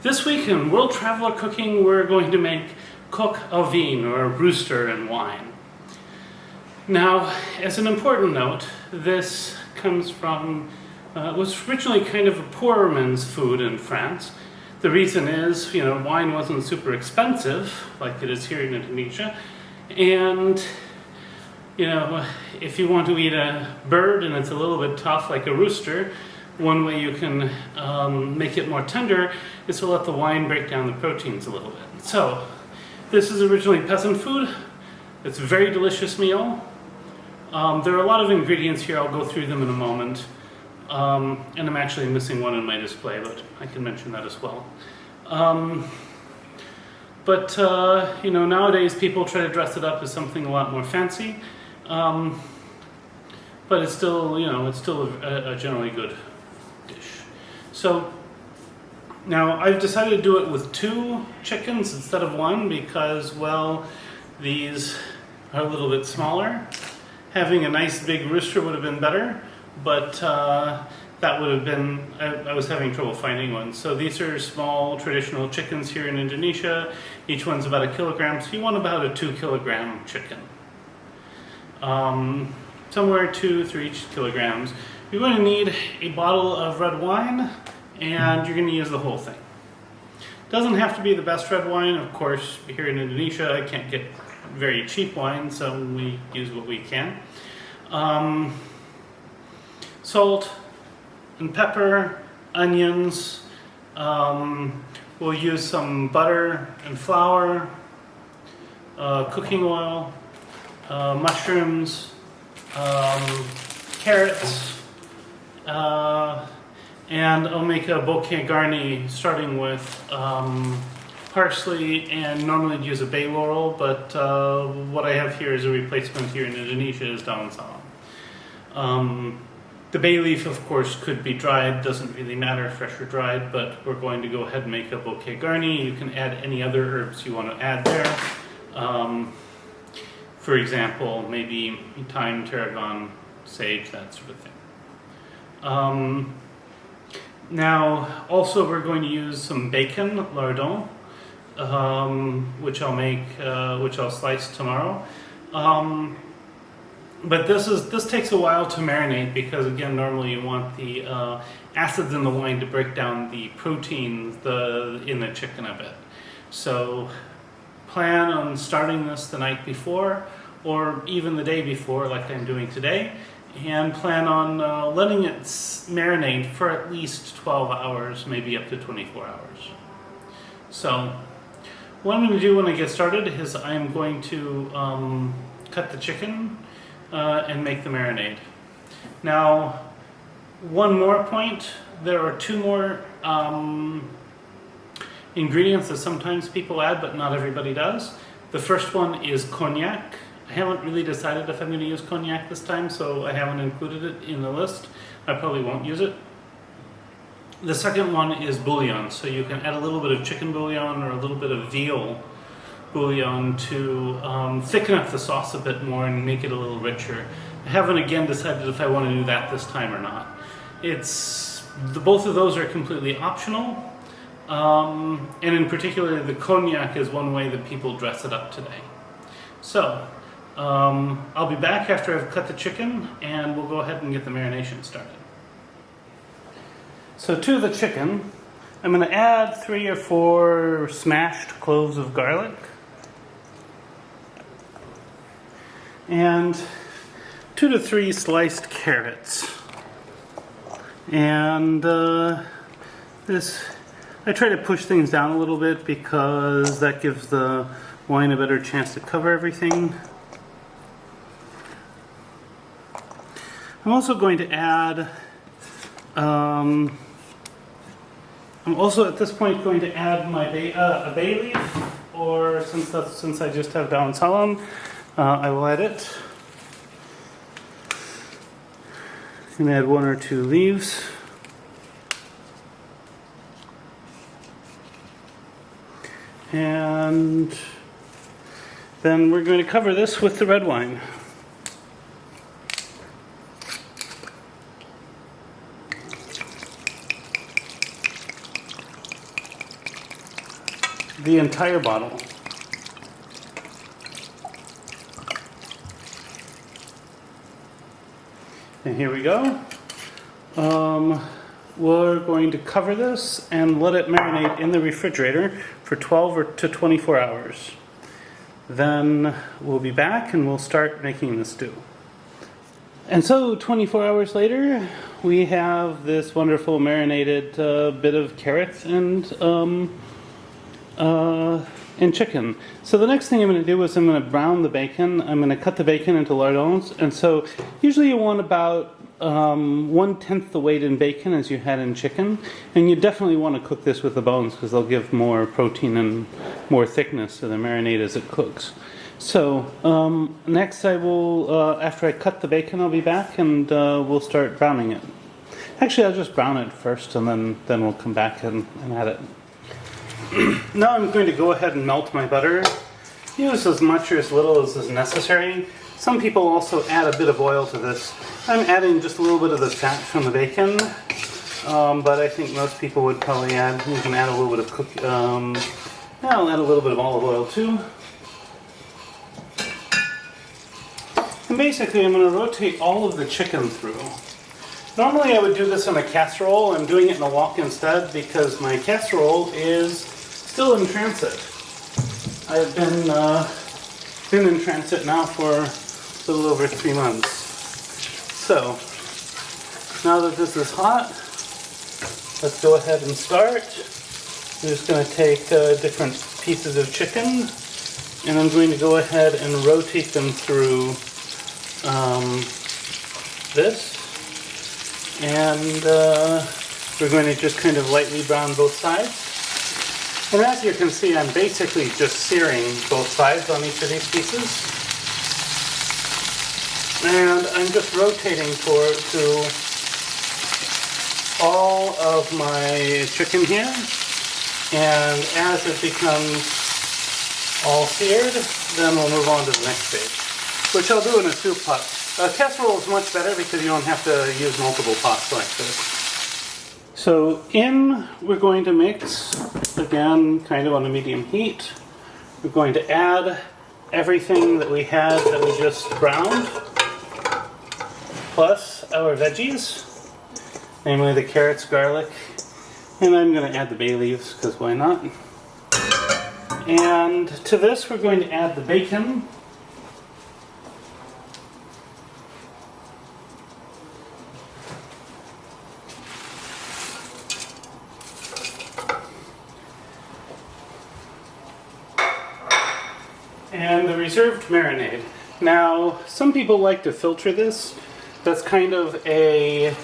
This week in World Traveler Cooking, we're going to make coq au vin, or rooster and wine. Now, as an important note, this comes from, was originally kind of a poor man's food in France. The reason is, wine wasn't super expensive, like it is here in Indonesia, and, if you want to eat a bird and it's a little bit tough, like a rooster, one way you can make it more tender is to let the wine break down the proteins a little bit. So, this is originally peasant food. It's a very delicious meal. There are a lot of ingredients here. I'll go through them in a moment. And I'm actually missing one in my display, but I can mention that as well. Nowadays people try to dress it up as something a lot more fancy. But it's still, a generally good dish. So now I've decided to do it with 2 chickens instead of 1 because, well, these are a little bit smaller. Having a nice big rooster would have been better, but that would have been, I was having trouble finding one. So these are small traditional chickens here in Indonesia. Each one's about 1 kilogram, so you want about a 2 kilogram chicken. Somewhere 2-3 kilograms. You're going to need a bottle of red wine, and you're going to use the whole thing. Doesn't have to be the best red wine. Of course, here in Indonesia, I can't get very cheap wine, so we use what we can. Salt and pepper, onions. We'll use some butter and flour, cooking oil, mushrooms, carrots, and I'll make a bouquet garni starting with parsley, and normally I'd use a bay laurel, but what I have here as a replacement here in Indonesia is daun salam. The bay leaf, of course, could be dried, doesn't really matter, fresh or dried, but we're going to go ahead and make a bouquet garni. You can add any other herbs you want to add there. For example, maybe thyme, tarragon, sage, that sort of thing. Now, also we're going to use some bacon, lardons, which I'll slice tomorrow. But this takes a while to marinate because, again, normally you want the acids in the wine to break down the proteins in the chicken a bit. So plan on starting this the night before or even the day before, like I'm doing today, and plan on letting it marinate for at least 12 hours, maybe up to 24 hours. So what I'm going to do when I get started is I'm going to cut the chicken and make the marinade. Now, one more point, there are 2 more ingredients that sometimes people add, but not everybody does. The first one is cognac. I haven't really decided if I'm going to use cognac this time, so I haven't included it in the list. I probably won't use it. The second one is bouillon, so you can add a little bit of chicken bouillon or a little bit of veal bouillon to thicken up the sauce a bit more and make it a little richer. I haven't again decided if I want to do that this time or not. Both of those are completely optional. And in particular, the cognac is one way that people dress it up today. So, I'll be back after I've cut the chicken, and we'll go ahead and get the marination started. So to the chicken, I'm going to add 3 or 4 smashed cloves of garlic, and 2 to 3 sliced carrots. And I try to push things down a little bit because that gives the wine a better chance to cover everything. I'm also going to add, I'm also at this point going to add my a bay leaf, or since I just have daun salam, I will add it. I'm going to add 1 or 2 leaves. And then we're going to cover this with the red wine. the entire bottle. And here we go. We're going to cover this and let it marinate in the refrigerator for 12 to 24 hours. Then we'll be back and we'll start making the stew. And so 24 hours later, we have this wonderful marinated bit of carrots and chicken. So the next thing I'm going to do is I'm going to brown the bacon. I'm going to cut the bacon into lardons. And so usually you want about 1/10 the weight in bacon as you had in chicken. And you definitely want to cook this with the bones because they'll give more protein and more thickness to the marinade as it cooks. So next I will, after I cut the bacon, I'll be back and we'll start browning it. Actually, I'll just brown it first and then we'll come back and add it. Now I'm going to go ahead and melt my butter. Use as much or as little as is necessary. Some people also add a bit of oil to this. I'm adding just a little bit of the fat from the bacon, but I think most people would probably add, you can add a little bit of I'll add a little bit of olive oil too. And basically I'm going to rotate all of the chicken through. Normally I would do this in a casserole. I'm doing it in a wok instead because my casserole is still in transit. I've been in transit now for a little over 3 months. So now that this is hot, let's go ahead and start. I'm just going to take different pieces of chicken and I'm going to go ahead and rotate them through this. And we're going to just kind of lightly brown both sides. And as you can see, I'm basically just searing both sides on each of these pieces. And I'm just rotating through all of my chicken here. And as it becomes all seared, then we'll move on to the next stage, which I'll do in a soup pot. A casserole is much better because you don't have to use multiple pots like this. So we're going to mix, again, kind of on a medium heat. We're going to add everything that we had that we just browned, plus our veggies, namely the carrots, garlic, and I'm going to add the bay leaves because why not? And to this we're going to add the bacon. And the reserved marinade. Now, some people like to filter this. That's kind of a,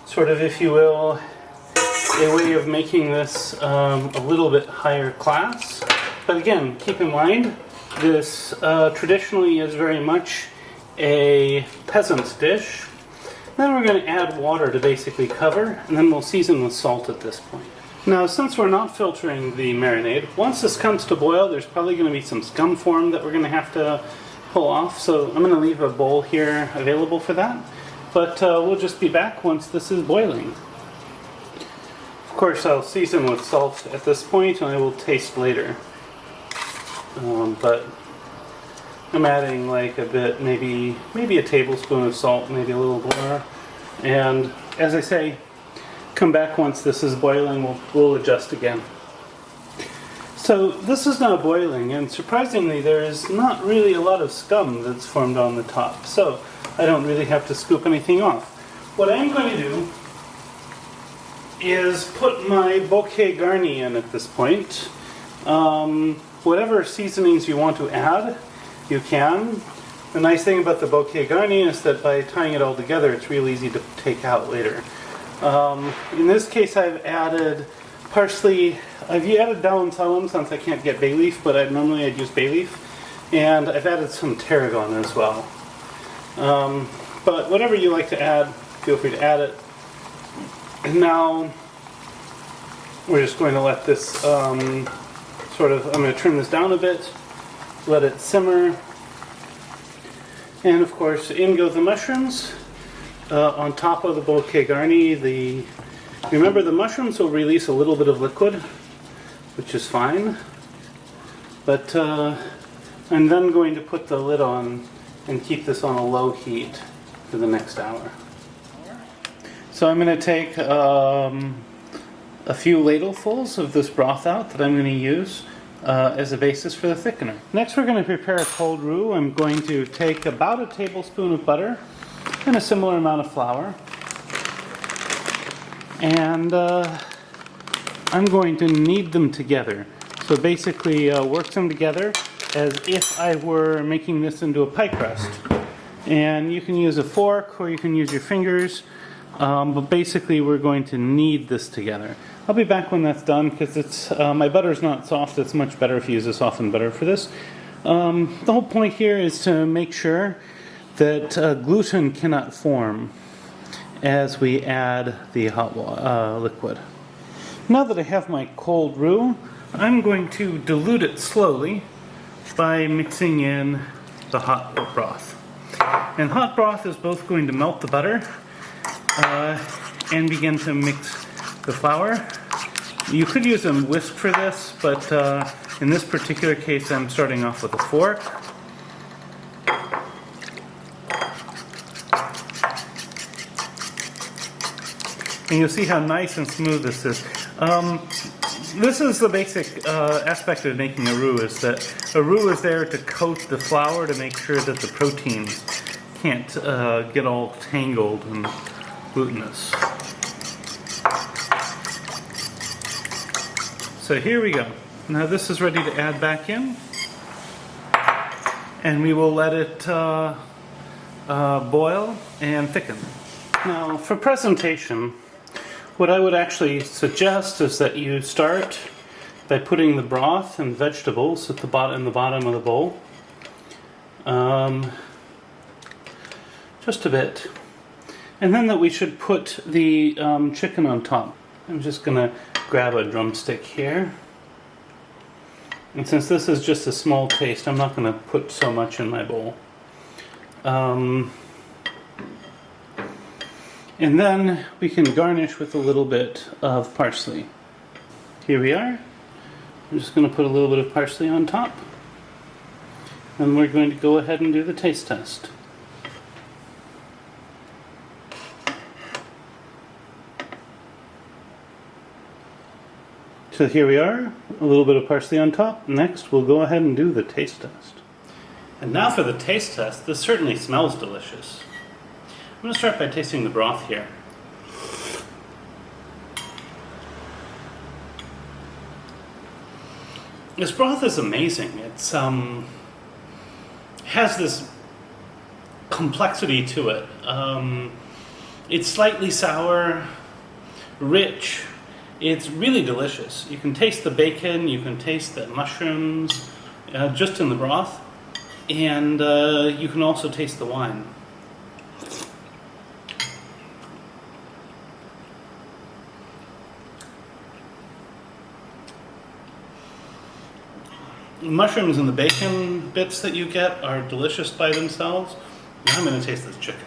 sort of, if you will, a way of making this a little bit higher class. But again, keep in mind, this traditionally is very much a peasant's dish. Then we're going to add water to basically cover, and then we'll season with salt at this point. Now, since we're not filtering the marinade, once this comes to boil, there's probably going to be some scum form that we're going to have to pull off. So I'm going to leave a bowl here available for that. But we'll just be back once this is boiling. Of course, I'll season with salt at this point, and I will taste later. But I'm adding like a bit, maybe a tablespoon of salt, maybe a little more. And as I say, come back once this is boiling, we'll adjust again. So this is now boiling, and surprisingly there is not really a lot of scum that's formed on the top, so I don't really have to scoop anything off. What I'm going to do is put my bouquet garni in at this point. Whatever seasonings you want to add, you can. The nice thing about the bouquet garni is that by tying it all together, it's real easy to take out later. In this case, I've added parsley. I've added dal salam since I can't get bay leaf, but normally I'd use bay leaf. And I've added some tarragon as well. But whatever you like to add, feel free to add it. And now we're just going to let this I'm going to turn this down a bit, let it simmer. And of course, in go the mushrooms. On top of the bouquet garni, remember the mushrooms will release a little bit of liquid. which is fine. But I'm then going to put the lid on and keep this on a low heat for the next hour. So I'm going to take a few ladlefuls of this broth out that I'm going to use as a basis for the thickener. Next we're going to prepare a cold roux. I'm going to take about a tablespoon of butter and a similar amount of flour. And I'm going to knead them together. So basically work them together as if I were making this into a pie crust. And you can use a fork or you can use your fingers, but basically we're going to knead this together. I'll be back when that's done because it's my butter's not soft. It's much better if you use a softened butter for this. The whole point here is to make sure that gluten cannot form as we add the hot liquid. Now that I have my cold roux, I'm going to dilute it slowly by mixing in the hot broth. And hot broth is both going to melt the butter and begin to mix the flour. You could use a whisk for this, but in this particular case I'm starting off with a fork. And you'll see how nice and smooth this is. This is the basic aspect of making a roux, is that a roux is there to coat the flour to make sure that the proteins can't get all tangled and glutinous. So here we go. Now this is ready to add back in, and we will let it boil and thicken. Now for presentation, what I would actually suggest is that you start by putting the broth and vegetables at the bottom of the bowl. Just a bit. And then that we should put the chicken on top. I'm just going to grab a drumstick here. And since this is just a small taste, I'm not going to put so much in my bowl. And then we can garnish with a little bit of parsley. Here we are. I'm just going to put a little bit of parsley on top. And we're going to go ahead and do the taste test. So here we are, a little bit of parsley on top. Next, we'll go ahead and do the taste test. And now for the taste test. This certainly smells delicious. I'm going to start by tasting the broth here. This broth is amazing. It's has this complexity to it. It's slightly sour, rich. It's really delicious. You can taste the bacon, you can taste the mushrooms just in the broth, and you can also taste the wine. The mushrooms and the bacon bits that you get are delicious by themselves. Now I'm going to taste this chicken.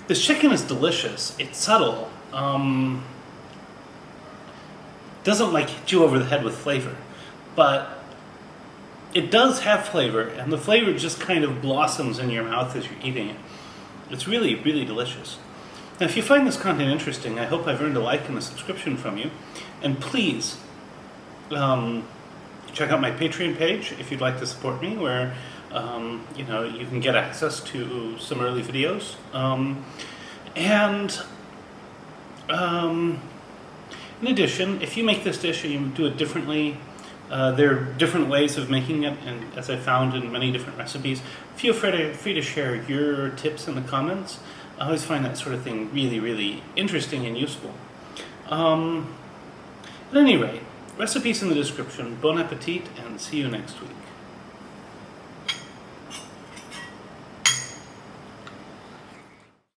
This chicken is delicious. It's subtle. Doesn't like hit you over the head with flavor, but it does have flavor, and the flavor just kind of blossoms in your mouth as you're eating it. It's really, really delicious. Now, if you find this content interesting, I hope I've earned a like and a subscription from you. And please, check out my Patreon page if you'd like to support me, where you can get access to some early videos. In addition, if you make this dish and you do it differently, there are different ways of making it, and as I found in many different recipes, feel free to share your tips in the comments. I always find that sort of thing really, really interesting and useful. At any rate, recipes in the description. Bon appetit, and see you next week.